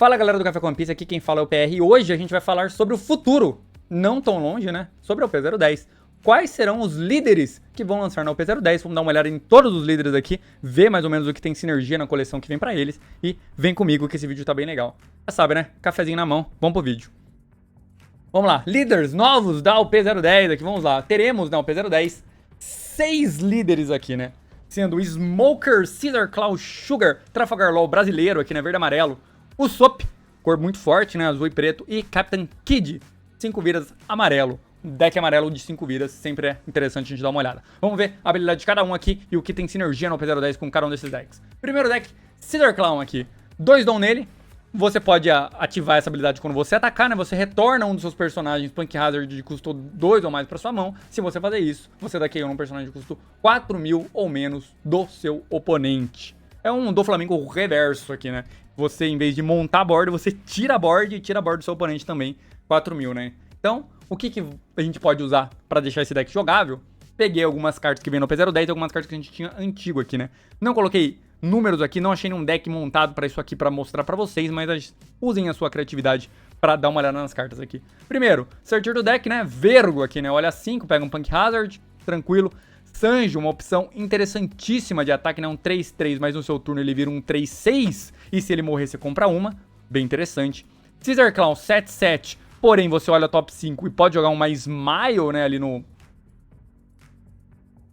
Fala galera do Café com One Piece, aqui quem fala é o PR e hoje a gente vai falar sobre o futuro, não tão longe, né, sobre a OP010. Quais serão os líderes que vão lançar na OP010, vamos dar uma olhada em todos os líderes aqui, ver mais ou menos o que tem sinergia na coleção que vem pra eles e vem comigo que esse vídeo tá bem legal. Já sabe, né, cafezinho na mão, vamos pro vídeo. Vamos lá, líderes novos da OP010 aqui, vamos lá, teremos na OP010 6 líderes aqui, né, sendo o Smoker, Caesar Claw, Sugar, Trafalgar Law brasileiro aqui, né, verde e amarelo. O Sop, cor muito forte, né, azul e preto. E Captain Kid, 5 vidas amarelo. Deck amarelo de 5 vidas, sempre é interessante a gente dar uma olhada. Vamos ver a habilidade de cada um aqui e o que tem sinergia no OP010 com cada um desses decks. Primeiro deck, Caesar Clown aqui. 2 dom nele. Você pode ativar essa habilidade quando você atacar, né? Você retorna um dos seus personagens Punk Hazard de custo 2 ou mais para sua mão. Se você fazer isso, você dá KO num personagem de custo 4.000 ou menos do seu oponente. É um do Flamengo reverso aqui, né? Você, em vez de montar a board, você tira a board e tira a board do seu oponente também, 4.000, né? Então, o que a gente pode usar pra deixar esse deck jogável? Peguei algumas cartas que vem no P010 e algumas cartas que a gente tinha antigo aqui, né? Não coloquei números aqui, não achei nenhum deck montado pra isso aqui pra mostrar pra vocês, mas usem a sua criatividade pra dar uma olhada nas cartas aqui. Primeiro, searcher do deck, né? Vergo aqui, né? Olha 5, pega um Punk Hazard, tranquilo. Sanjo, uma opção interessantíssima de ataque, né? Um 3-3, mas no seu turno ele vira um 3-6. E se ele morrer, você compra uma. Bem interessante. Caesar Clown, 7-7. Porém, você olha a top 5 e pode jogar uma Smile, né? Ali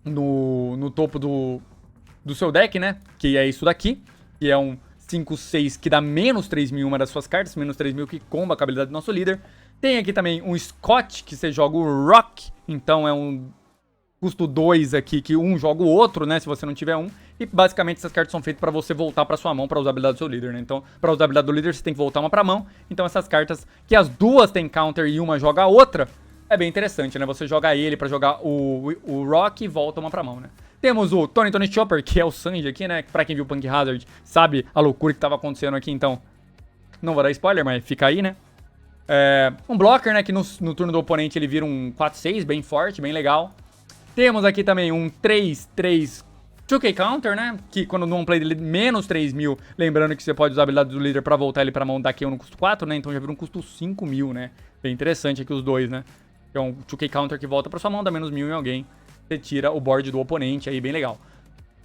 no topo do seu deck, né? Que é isso daqui. Que é um 5-6 que dá menos 3.000 uma das suas cartas. Menos 3.000 que comba a habilidade do nosso líder. Tem aqui também um Scott, que você joga o Rock. Então é um custo 2 aqui, que um joga o outro, né, se você não tiver um. E basicamente essas cartas são feitas pra você voltar pra sua mão pra usar a habilidade do seu líder, né. Então, pra usar a habilidade do líder, você tem que voltar uma pra mão. Então essas cartas, que as duas tem counter e uma joga a outra, é bem interessante, né. Você joga ele pra jogar o Rock e volta uma pra mão, né. Temos o Tony Chopper, que é o Sanji aqui, né. Pra quem viu o Punk Hazard, sabe a loucura que tava acontecendo aqui, então não vou dar spoiler, mas fica aí, né. Um blocker, né, que no turno do oponente ele vira um 4-6, bem forte, bem legal. Temos aqui também um 3-3 2K Counter, né? Que quando no play dele menos 3.000, lembrando que você pode usar a habilidade do líder pra voltar ele pra mão da KO no custo 4, né? Então já vira um custo 5.000, né? Bem interessante aqui os dois, né? É um 2K Counter que volta pra sua mão, dá menos 1.000 em alguém. Você tira o board do oponente, aí bem legal.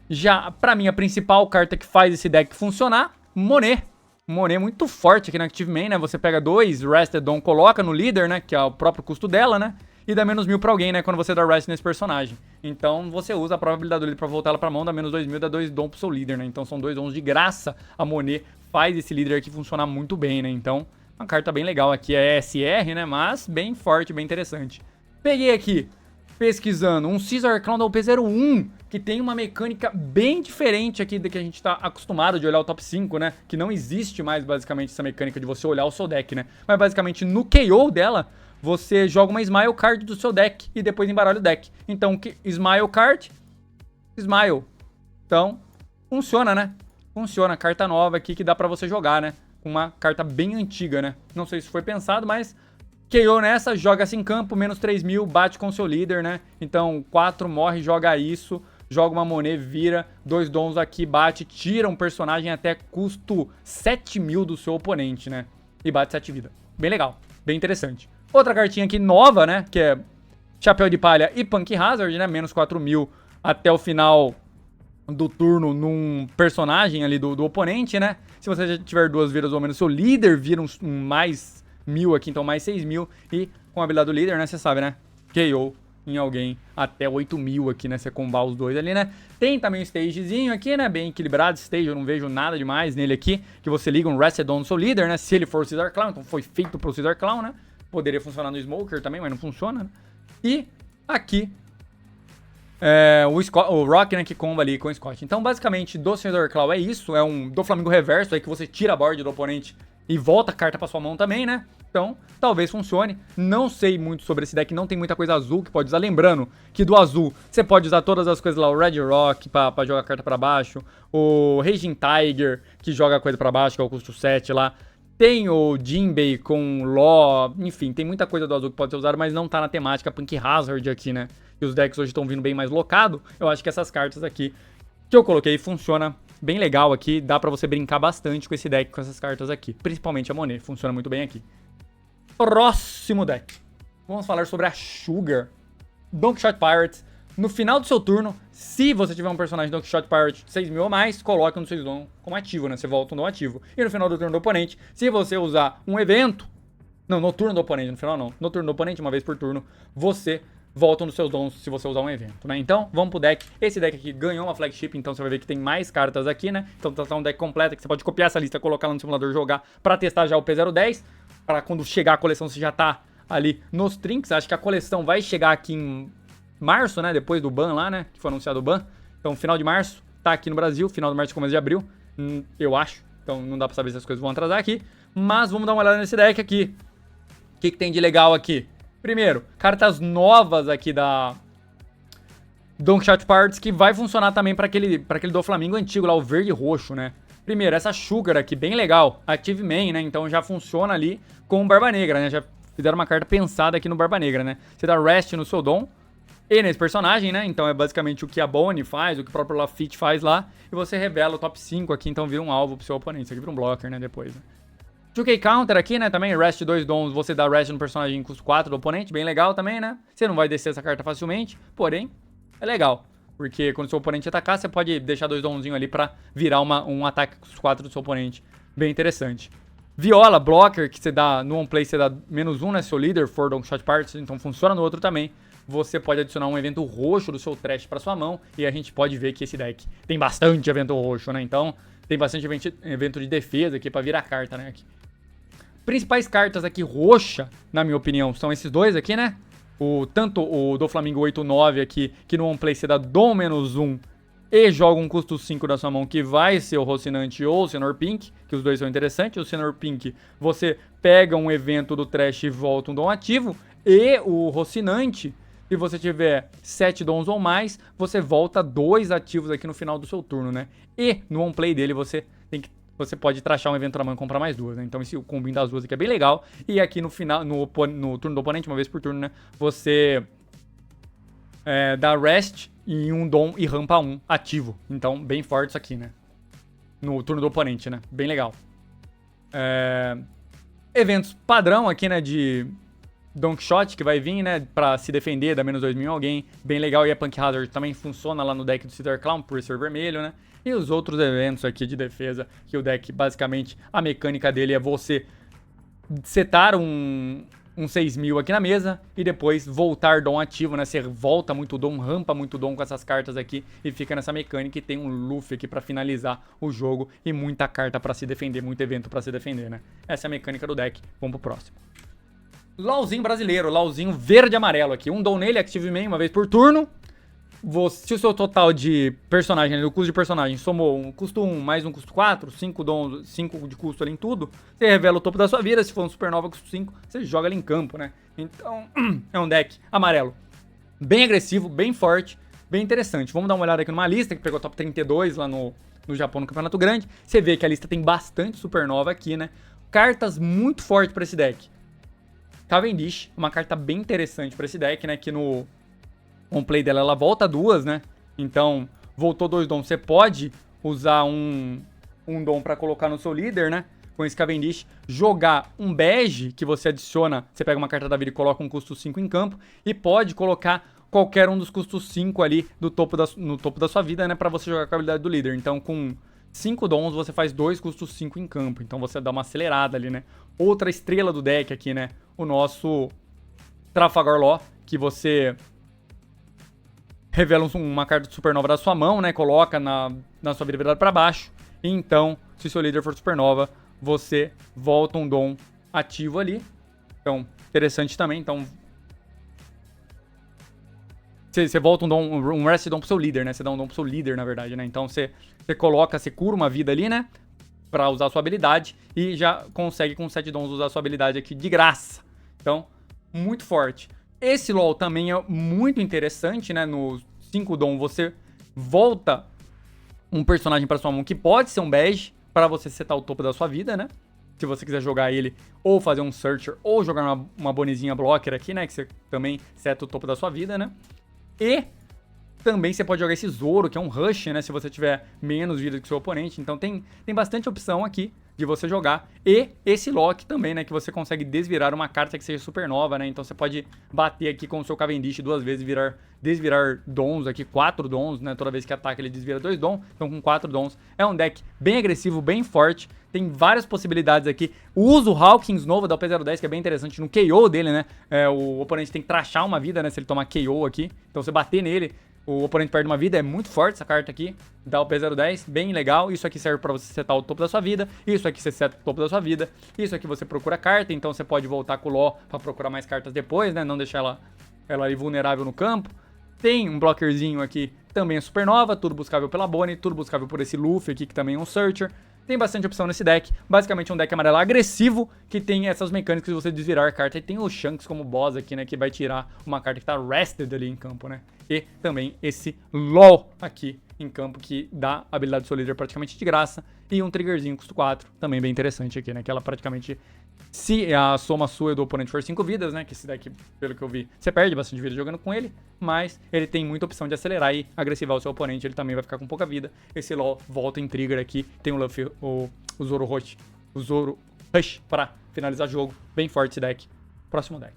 Já, pra mim, a principal carta que faz esse deck funcionar, Monet. Monet muito forte aqui na Active Main, né? Você pega 2 Rested Dawn, coloca no líder, né? Que é o próprio custo dela, né? E dá menos 1.000 pra alguém, né, quando você dá rest nesse personagem. Então, você usa a própria habilidade do líder pra voltar ela pra mão, dá menos 2.000, dá 2 dons pro seu líder, né. Então, são 2 dons de graça. A Monet faz esse líder aqui funcionar muito bem, né. Então, uma carta bem legal aqui, é SR, né, mas bem forte, bem interessante. Peguei aqui, pesquisando, um Caesar Clown da OP01, que tem uma mecânica bem diferente aqui do que a gente tá acostumado de olhar o top 5, né. Que não existe mais, basicamente, essa mecânica de você olhar o seu deck, né. Mas, basicamente, no KO dela, você joga uma Smile Card do seu deck e depois embaralha o deck. Então, Smile Card, Smile. Então, funciona, né? Funciona. Carta nova aqui que dá pra você jogar, né? Uma carta bem antiga, né? Não sei se foi pensado, mas KO nessa, joga-se em campo, menos 3.000, bate com o seu líder, né? Então, 4 morre, joga isso, joga uma Monet, vira, 2 dons aqui, bate, tira um personagem até custo 7.000 do seu oponente, né? E bate 7 vidas. Bem legal, bem interessante. Outra cartinha aqui nova, né, que é Chapéu de Palha e Punk Hazard, né, menos 4.000 até o final do turno num personagem ali do oponente, né. Se você já tiver 2 vidas ou menos, seu líder vira um mais 1.000 aqui, então mais 6.000. E com a habilidade do líder, né, você sabe, né, KO em alguém até 8.000 aqui, né, você combar os dois ali, né. Tem também um stagezinho aqui, né, bem equilibrado, stage, eu não vejo nada demais nele aqui, que você liga um Rested On no seu líder, né, se ele for o Caesar Clown, então foi feito pro Caesar Clown, né. Poderia funcionar no Smoker também, mas não funciona, né? E aqui o Rock, né, que comba ali com o Scott. Então, basicamente, do Caesar Claw é isso. É um do Flamengo reverso, aí que você tira a board do oponente e volta a carta pra sua mão também, né? Então, talvez funcione. Não sei muito sobre esse deck, não tem muita coisa azul que pode usar. Lembrando que do azul, você pode usar todas as coisas lá. O Red Rock pra jogar a carta pra baixo. O Raging Tiger, que joga a coisa pra baixo, que é o custo 7 lá. Tem o Jinbei com Law, enfim, tem muita coisa do azul que pode ser usada, mas não tá na temática Punk Hazard aqui, né? E os decks hoje estão vindo bem mais locado. Eu acho que essas cartas aqui que eu coloquei funciona bem legal aqui. Dá pra você brincar bastante com esse deck, com essas cartas aqui. Principalmente a Monet, funciona muito bem aqui. Próximo deck. Vamos falar sobre a Sugar. Don Quixote Pirates. No final do seu turno, se você tiver um personagem Don Quixote Pirate 6.000 ou mais, coloque um dos seus dons como ativo, né? Você volta um dom ativo. E no final do turno do oponente, se você usar um evento... Não, no turno do oponente, no final não. No turno do oponente, uma vez por turno, você volta um dos seus dons se você usar um evento, né? Então, vamos pro deck. Esse deck aqui ganhou uma flagship, então você vai ver que tem mais cartas aqui, né? Então tá um deck completo que você pode copiar essa lista, colocar lá no simulador, jogar pra testar já o P010. Pra quando chegar a coleção, você já tá ali nos trinks. Acho que a coleção vai chegar aqui em março, né? Depois do ban lá, né? Que foi anunciado o ban. Então, final de março, tá aqui no Brasil. Final de março, começo de abril, eu acho. Então, não dá pra saber se as coisas vão atrasar aqui. Mas vamos dar uma olhada nesse deck aqui. O que tem de legal aqui? Primeiro, cartas novas aqui da Don Quixote Pirates, que vai funcionar também pra aquele do Flamengo antigo lá, o verde e roxo, né? Primeiro, essa Sugar aqui, bem legal. Active Main, né? Então já funciona ali com o Barba Negra, né? Já fizeram uma carta pensada aqui no Barba Negra, né? Você dá Rest no seu dom e nesse personagem, né? Então é basicamente o que a Bonnie faz, o que o próprio Lafitte faz lá. E você revela o top 5 aqui, então vira um alvo pro seu oponente. Isso aqui vira um blocker, né? Depois, né? 2K Counter aqui, né? Também Rest 2 dons, você dá Rest no personagem em custo 4 do oponente. Bem legal também, né? Você não vai descer essa carta facilmente, porém, é legal. Porque quando o seu oponente atacar, você pode deixar 2 donzinhos ali pra virar um ataque com os 4 do seu oponente. Bem interessante. Viola, blocker, que você dá no one play, você dá -1, né? Seu líder, for Don Quixote Pirates, então funciona no outro também. Você pode adicionar um evento roxo do seu trash pra sua mão. E a gente pode ver que esse deck tem bastante evento roxo, né? Então, tem bastante evento de defesa aqui pra virar carta, né? Aqui. Principais cartas aqui roxa, na minha opinião, são esses dois aqui, né? Tanto o do Flamengo 8-9 aqui, que no one play você dá dom -1 e joga um custo 5 da sua mão, que vai ser o Rocinante ou o Senhor Pink, que os dois são interessantes. O Senhor Pink, você pega um evento do Trash e volta um dom ativo. E o Rocinante, se você tiver 7 dons ou mais, você volta 2 ativos aqui no final do seu turno, né? E no one play dele você pode trachar um evento na mão e comprar mais 2, né? Então esse combinho das duas aqui é bem legal. E aqui no final, no turno do oponente, uma vez por turno, né? Você dá Rest em um dom e rampa 1 ativo. Então, bem forte isso aqui, né? No turno do oponente, né? Bem legal. Eventos padrão aqui, né? De Don Quixote, que vai vir, né? Pra se defender, dá -2.000 em alguém. Bem legal. E a Punk Hazard também funciona lá no deck do Cedar Clown, por ser vermelho, né? E os outros eventos aqui de defesa, que o deck, basicamente, a mecânica dele é você setar um 6.000 aqui na mesa e depois voltar dom ativo, né? Você volta muito dom, rampa muito dom com essas cartas aqui e fica nessa mecânica e tem um Luffy aqui pra finalizar o jogo e muita carta pra se defender, muito evento pra se defender, né? Essa é a mecânica do deck. Vamos pro próximo. LOLzinho brasileiro, LOLzinho verde e amarelo aqui. Um dom nele, Active Main, uma vez por turno. Se o seu total de personagem, o custo de personagem, somou um custo 1 mais um custo 4, 5 de custo ali em tudo, você revela o topo da sua vida. Se for um supernova custo 5, você joga ali em campo, né? Então, é um deck amarelo bem agressivo, bem forte, bem interessante. Vamos dar uma olhada aqui numa lista que pegou top 32 lá no Japão, no Campeonato Grande. Você vê que a lista tem bastante supernova aqui, né? Cartas muito fortes pra esse deck. Cavendish, uma carta bem interessante pra esse deck, né? Que no one play dela, ela volta 2, né? Então, voltou 2 dons. Você pode usar um dom pra colocar no seu líder, né? Com esse Cavendish. Jogar um bege, que você adiciona. Você pega uma carta da vida e coloca um custo 5 em campo. E pode colocar qualquer um dos custos 5 ali no topo da sua vida, né? Pra você jogar com a habilidade do líder. Então, com 5 dons, você faz 2 custos 5 em campo. Então, você dá uma acelerada ali, né? Outra estrela do deck aqui, né? O nosso Trafalgar Law, que você revela uma carta de supernova da sua mão, né? Coloca na sua vida virada pra baixo. E então, se seu líder for supernova, você volta um dom ativo ali. Então, interessante também. Então, você volta um rest dom pro seu líder, né? Você dá um dom pro seu líder, na verdade, né? Então, você cura uma vida ali, né? Pra usar a sua habilidade. E já consegue com 7 dons usar a sua habilidade aqui de graça. Então, muito forte. Esse LoL também é muito interessante, né? No 5 dom você volta um personagem pra sua mão que pode ser um bege pra você setar o topo da sua vida, né? Se você quiser jogar ele ou fazer um searcher ou jogar uma bonizinha blocker aqui, né? Que você também seta o topo da sua vida, né? E Também você pode jogar esse Zoro, que é um Rush, né? Se você tiver menos vida que o seu oponente. Então tem bastante opção aqui de você jogar. E esse Lock também, né? Que você consegue desvirar uma carta que seja super nova, né? Então você pode bater aqui com o seu Cavendish 2 vezes e desvirar Dons aqui, 4 Dons, né? Toda vez que ataca ele desvira 2 Dons. Então com 4 Dons é um deck bem agressivo, bem forte. Tem várias possibilidades aqui. Usa o Hawkins novo da OP010, que é bem interessante. No KO dele, né? O oponente tem que trashar uma vida, né? Se ele tomar KO aqui. Então você bater nele, o oponente perde uma vida, é muito forte essa carta aqui, da OP010, bem legal. Isso aqui serve pra você setar o topo da sua vida, isso aqui você seta o topo da sua vida, isso aqui você procura carta, então você pode voltar com o Law pra procurar mais cartas depois, né, não deixar ela aí vulnerável no campo. Tem um blockerzinho aqui, também é super nova, tudo buscável pela Bonnie, tudo buscável por esse Luffy aqui, que também é um Searcher. Tem bastante opção nesse deck, basicamente um deck amarelo agressivo, que tem essas mecânicas de você desvirar a carta. E tem o Shanks como boss aqui, né, que vai tirar uma carta que tá rested ali em campo, né. E também esse LOL aqui em campo, que dá a habilidade do seu líder praticamente de graça. E um triggerzinho custo 4, também bem interessante aqui, né, que ela praticamente, se a soma sua e do oponente for 5 vidas, né, que esse deck, pelo que eu vi, você perde bastante vida jogando com ele, mas ele tem muita opção de acelerar e agressivar o seu oponente, ele também vai ficar com pouca vida. Esse LOL volta em trigger aqui, tem o Luffy, o Zoro Rush para finalizar o jogo, bem forte esse deck. Próximo deck.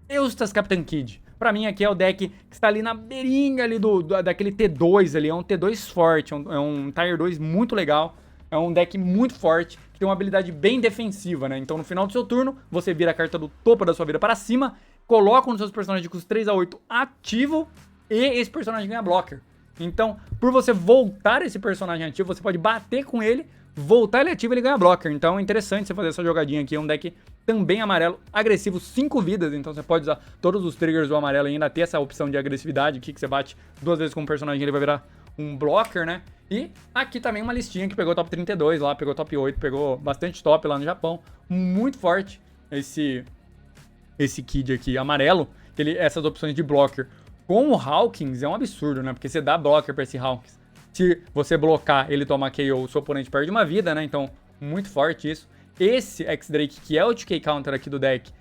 Eustas Captain Kid. Pra mim aqui é o deck que está ali na beirinha ali daquele T2 ali, é um T2 forte, é um Tier 2 muito legal, é um deck muito forte, que tem uma habilidade bem defensiva, né? Então no final do seu turno, você vira a carta do topo da sua vida para cima, coloca um dos seus personagens de custo 3 a 8 ativo, e esse personagem ganha blocker. Então, por você voltar esse personagem ativo, você pode bater com ele, voltar ele ativo e ele ganha blocker. Então é interessante você fazer essa jogadinha aqui. É um deck também amarelo, agressivo, 5 vidas. Então você pode usar todos os triggers do amarelo e ainda ter essa opção de agressividade aqui, que você bate 2 vezes com o personagem, ele vai virar um blocker, né? E aqui também uma listinha que pegou top 32 lá, pegou top 8, pegou bastante top lá no Japão. Muito forte esse Kid aqui amarelo. Essas opções de blocker com o Hawkins é um absurdo, né? Porque você dá blocker pra esse Hawkins. Se você blocar, ele toma KO, o seu oponente perde uma vida, né? Então, muito forte isso. Esse X-Drake, que é o TK Counter aqui do deck,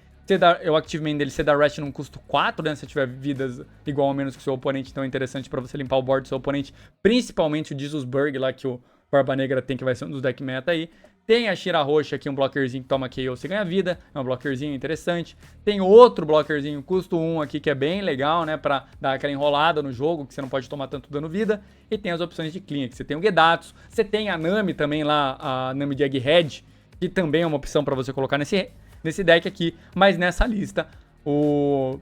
o Active Main dele, você dá Rest num custo 4, né? Se tiver vidas igual ou menos que o seu oponente, então é interessante pra você limpar o board do seu oponente. Principalmente o Jesusburg lá, que o Barba Negra tem, que vai ser um dos deck meta aí. Tem a Shira Roxa aqui, um blockerzinho que toma KO, você ganha vida. É um blockerzinho interessante. Tem outro blockerzinho, custo 1 aqui, que é bem legal, né? Pra dar aquela enrolada no jogo, que você não pode tomar tanto dano vida. E tem as opções de clean, que você tem o Gedatsu. Você tem a Nami também lá, a Nami de Egghead, que também é uma opção pra você colocar nesse deck aqui. Mas nessa lista, o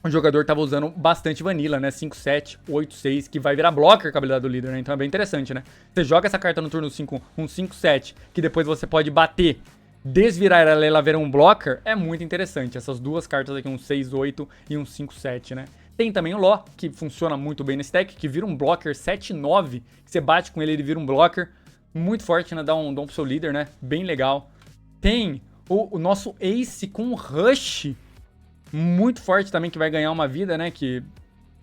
jogador tava usando bastante Vanilla, né? 5-7, 8-6, que vai virar blocker com a habilidade do líder, né? Então é bem interessante, né? Você joga essa carta no turno 5, um 5-7, que depois você pode bater, desvirar ela e ela virar um blocker, é muito interessante. Essas duas cartas aqui, um 6-8 e um 5-7, né? Tem também o Law, que funciona muito bem nesse deck, que vira um blocker 7-9, que você bate com ele, ele vira um blocker. Muito forte, né? Dá um dom pro seu líder, né? Bem legal. Tem o nosso Ace com Rush, muito forte também, que vai ganhar uma vida, né? Que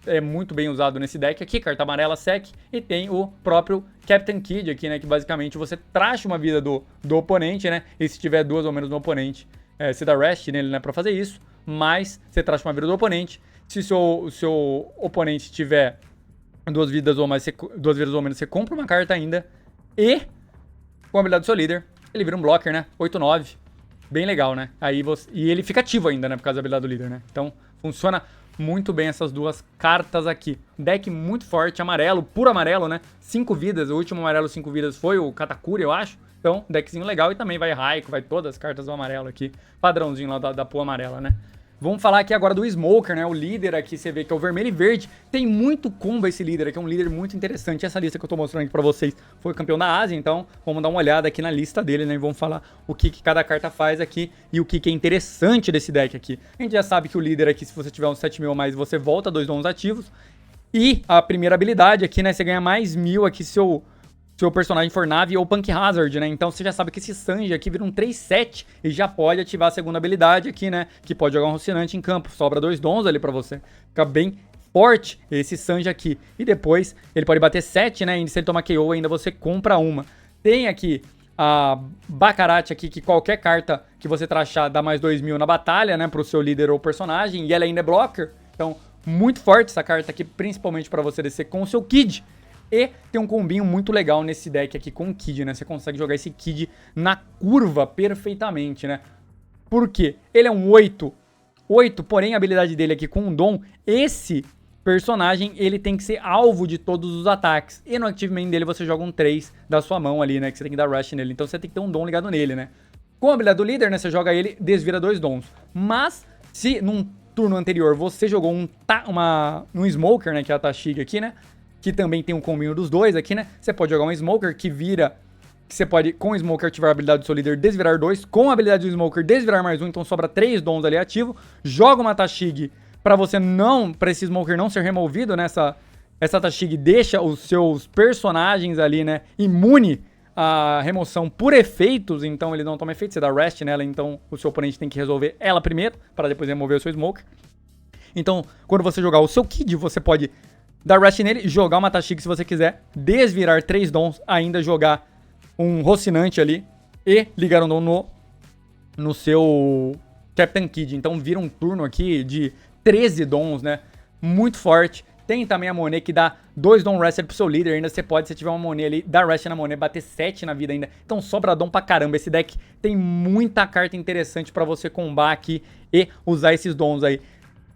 é muito bem usado nesse deck aqui, carta amarela sec. E tem o próprio Captain Kid aqui, né? Que basicamente você tracha uma vida do oponente, né? E se tiver 2 ou menos no oponente, você dá rest nele, né? Pra fazer isso. Mas você tracha uma vida do oponente. Se o seu oponente tiver 2 vidas ou mais, 2 vidas ou menos, você compra uma carta ainda. E com a habilidade do seu líder, ele vira um blocker, né? 8-9. Bem legal, né? E ele fica ativo ainda, né? Por causa da habilidade do líder, né? Então, funciona muito bem essas duas cartas aqui. Deck muito forte, amarelo, puro amarelo, né? 5 vidas. O último amarelo 5 vidas foi o Katakuri, eu acho. Então, deckzinho legal. E também vai Raikou, vai todas as cartas do amarelo aqui. Padrãozinho lá da pô amarela, né? Vamos falar aqui agora do Smoker, né? O líder aqui, você vê que é o vermelho e verde. Tem muito combo esse líder aqui, é um líder muito interessante. Essa lista que eu tô mostrando aqui pra vocês foi campeão da Ásia, então vamos dar uma olhada aqui na lista dele, né? E vamos falar o que cada carta faz aqui e o que é interessante desse deck aqui. A gente já sabe que o líder aqui, se você tiver uns 7 mil ou mais, você volta 2 dons ativos. E a primeira habilidade aqui, né? Você ganha mais 1000 aqui se seu personagem for Nave ou Punk Hazard, né? Então você já sabe que esse Sanji aqui vira um 3-7 e já pode ativar a segunda habilidade aqui, né? Que pode jogar um Rocinante em campo. Sobra 2 dons ali pra você. Fica bem forte esse Sanji aqui. E depois ele pode bater 7, né? E se ele tomar KO ainda você compra uma. Tem aqui a Baccarat aqui, que qualquer carta que você trachar dá mais 2000 na batalha, né? Pro seu líder ou personagem. E ela ainda é blocker. Então muito forte essa carta aqui, principalmente para você descer com o seu Kid. E tem um combinho muito legal nesse deck aqui com o Kid, né? Você consegue jogar esse Kid na curva perfeitamente, né? Por quê? Ele é um 8, porém a habilidade dele aqui com o Dom, esse personagem, ele tem que ser alvo de todos os ataques. E no Active Main dele você joga um 3 da sua mão ali, né? Que você tem que dar rush nele. Então você tem que ter um Dom ligado nele, né? Com a habilidade do líder, né? Você joga ele, desvira 2 Dons. Mas, se num turno anterior você jogou um Smoker, né? Que é a Tashig aqui, né? Que também tem um combinho dos dois aqui, né? Você pode jogar um Smoker que vira... Que você pode, com o Smoker, ativar a habilidade do seu líder, desvirar 2. Com a habilidade do Smoker, desvirar mais 1. Então sobra 3 Dons ali ativo. Joga uma Tashig pra você não... Pra esse Smoker não ser removido, né? Essa Tashig deixa os seus personagens ali, né? Imune a remoção por efeitos, então ele não toma efeito, você dá rest nela, então o seu oponente tem que resolver ela primeiro, para depois remover o seu Smoker. Então, quando você jogar o seu Kid, você pode dar rest nele, jogar uma Tashig se você quiser, desvirar 3 Dons, ainda jogar um Rocinante ali e ligar um Dom no seu Captain Kid. Então vira um turno aqui de 13 Dons, né? Muito forte. Tem também a Monet que dá 2 Dom Rest pro seu líder. Ainda você pode, se tiver uma Monet ali, dar Rest na Monet, bater 7 na vida ainda. Então sobra Dom pra caramba. Esse deck tem muita carta interessante pra você combar aqui e usar esses Dons aí.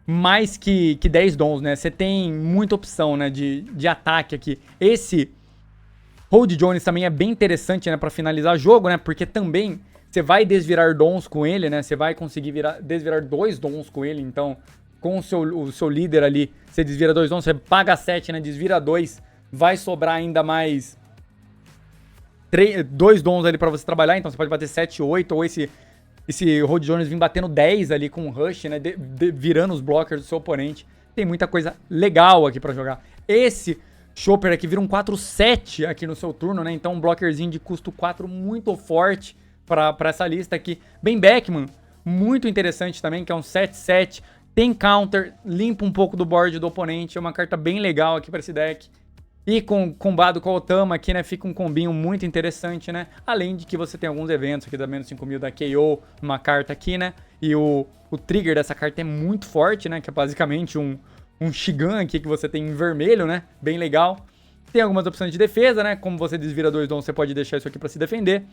Mais que 10 Dons, né? Você tem muita opção, né, de ataque aqui. Esse Hold Jones também é bem interessante, né, pra finalizar o jogo, né? Porque também você vai desvirar Dons com ele, né? Você vai conseguir desvirar 2 Dons com ele, então... Com o seu líder ali, você desvira 2 Dons, você paga 7, né? Desvira 2, vai sobrar ainda mais 2 Dons ali pra você trabalhar, então você pode bater 7, 8, ou esse Hold Jones vir batendo 10 ali com o Rush, né? Virando os blockers do seu oponente. Tem muita coisa legal aqui pra jogar. Esse Chopper aqui vira um 4-7 aqui no seu turno, né? Então um blockerzinho de custo 4 muito forte pra essa lista aqui. Ben Beckman, muito interessante também, que é um 7-7. Tem counter, limpa um pouco do board do oponente, é uma carta bem legal aqui pra esse deck. E combado com a Otama aqui, né, fica um combinho muito interessante, né? Além de que você tem alguns eventos aqui da menos 5.000 da KO, uma carta aqui, né? E o trigger dessa carta é muito forte, né? Que é basicamente um Shigan aqui que você tem em vermelho, né? Bem legal. Tem algumas opções de defesa, né? Como você desvira 2 Dons, você pode deixar isso aqui pra se defender.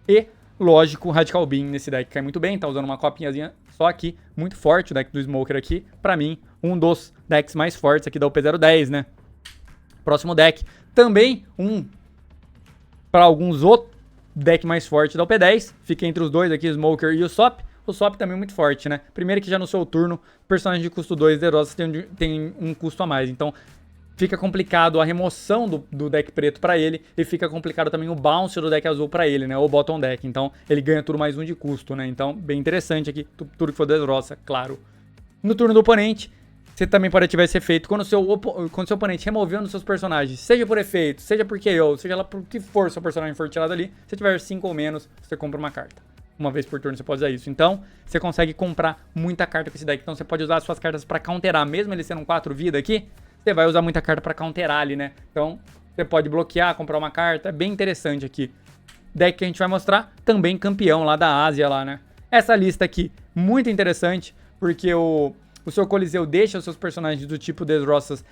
E... lógico, Radical Beam nesse deck cai muito bem, tá usando uma copinhazinha só aqui, muito forte o deck do Smoker aqui, pra mim, um dos decks mais fortes aqui da UP010, né? Próximo deck, também pra alguns outro deck mais forte da UP10, fica entre os dois aqui, o Smoker e o Sop também é muito forte, né? Primeiro que já no seu turno, personagem de custo 2, Derosa tem um custo a mais, então... Fica complicado a remoção do deck preto pra ele. E fica complicado também o bounce do deck azul pra ele, né? Ou bottom deck. Então, ele ganha tudo mais 1 de custo, né? Então, bem interessante aqui. Tudo que for desroça, claro. No turno do oponente, você também pode ativar esse efeito. Quando o seu oponente remover um dos seus personagens, seja por efeito, seja por KO, seja lá por que for seu personagem for tirado ali, se tiver 5 ou menos, você compra uma carta. Uma vez por turno você pode usar isso. Então, você consegue comprar muita carta com esse deck. Então, você pode usar as suas cartas pra counterar. Mesmo ele sendo um 4 vida aqui... Você vai usar muita carta pra counterar ali, né? Então, você pode bloquear, comprar uma carta. É bem interessante aqui. Deck que a gente vai mostrar, também campeão lá da Ásia, lá, né? Essa lista aqui, muito interessante, porque o seu Coliseu deixa os seus personagens do tipo Desroças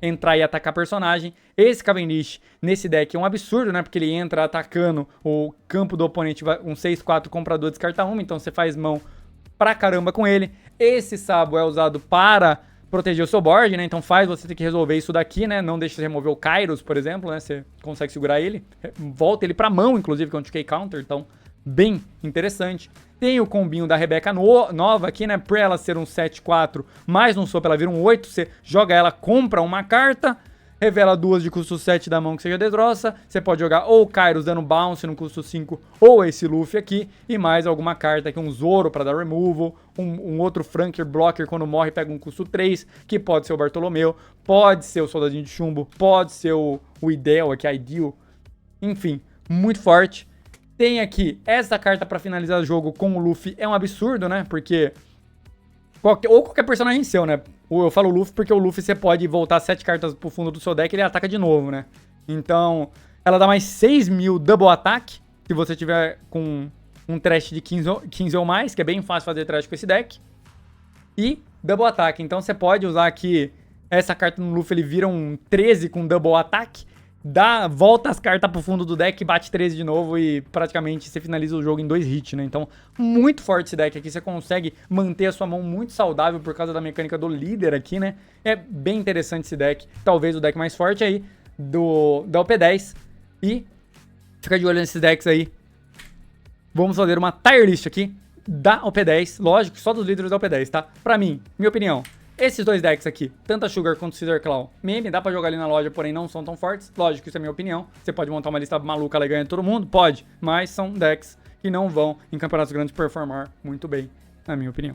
entrar e atacar personagem. Esse Cavendish, nesse deck, é um absurdo, né? Porque ele entra atacando o campo do oponente, um 6-4, comprador, descarta uma. Então, você faz mão pra caramba com ele. Esse Sabo é usado para... proteger o seu board, né? Então você tem que resolver isso daqui, né? Não deixe de remover o Kairos, por exemplo, né? Você consegue segurar ele. Volta ele pra mão, inclusive, que é um TK Counter. Então, bem interessante. Tem o combinho da Rebeca nova aqui, né? Pra ela ser um 7-4, mais um sopa, ela vira um 8. Você joga ela, compra uma carta, revela 2 de custo 7 da mão que seja desgrossa. Você pode jogar ou o Kairos dando bounce no custo 5, ou esse Luffy aqui, e mais alguma carta aqui, um Zoro para dar removal, um outro Franker Blocker quando morre pega um custo 3, que pode ser o Bartolomeu, pode ser o Soldadinho de Chumbo, pode ser o Idel aqui, a Ideal. Enfim, muito forte. Tem aqui essa carta para finalizar o jogo com o Luffy, é um absurdo, né? Porque... qualquer personagem seu, né? Eu falo Luffy porque o Luffy você pode voltar 7 cartas pro fundo do seu deck e ele ataca de novo, né? Então, ela dá mais 6.000 double attack, se você tiver com um trash de 15 ou mais, que é bem fácil fazer trash com esse deck. E Double Attack. Então você pode usar aqui essa carta no Luffy, ele vira um 13 com Double Attack. Volta as cartas pro fundo do deck, bate 13 de novo e praticamente você finaliza o jogo em 2 hits, né? Então, muito forte esse deck aqui. Você consegue manter a sua mão muito saudável por causa da mecânica do líder aqui, né? É bem interessante esse deck. Talvez o deck mais forte aí da OP10. E fica de olho nesses decks aí. Vamos fazer uma tier list aqui da OP10. Lógico, só dos líderes da OP10, tá? Pra mim, minha opinião, esses dois decks aqui, tanto a Sugar quanto o Scissor Claw, meme, dá pra jogar ali na loja, porém não são tão fortes. Lógico, isso é minha opinião. Você pode montar uma lista maluca lá e ganhar todo mundo? Pode, mas são decks que não vão em campeonatos grandes performar muito bem, na minha opinião.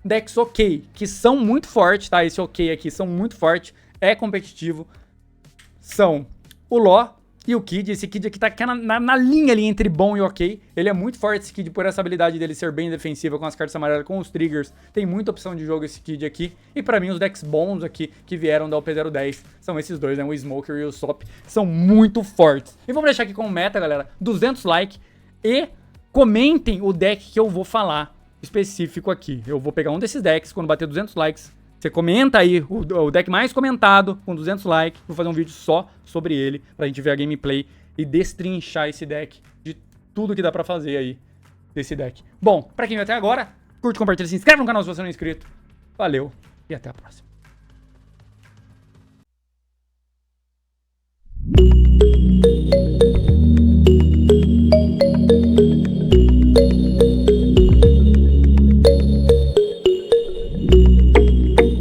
Decks ok, que são muito fortes, tá? Esse ok aqui são muito fortes, é competitivo. São o Law e o Kid. Esse Kid aqui tá na linha ali entre bom e ok. Ele é muito forte, esse Kid, por essa habilidade dele ser bem defensiva com as cartas amarelas, com os triggers. Tem muita opção de jogo esse Kid aqui. E pra mim, os decks bons aqui, que vieram da OP010, são esses dois, né? O Smoker e o Sop. São muito fortes. E vamos deixar aqui como meta, galera, 200 likes. E comentem o deck que eu vou falar específico aqui. Eu vou pegar um desses decks, quando bater 200 likes... Você comenta aí o deck mais comentado, com 200 likes. Vou fazer um vídeo só sobre ele, pra gente ver a gameplay e destrinchar esse deck de tudo que dá pra fazer aí desse deck. Bom, pra quem veio até agora, curte, compartilha, se inscreve no canal se você não é inscrito. Valeu e até a próxima.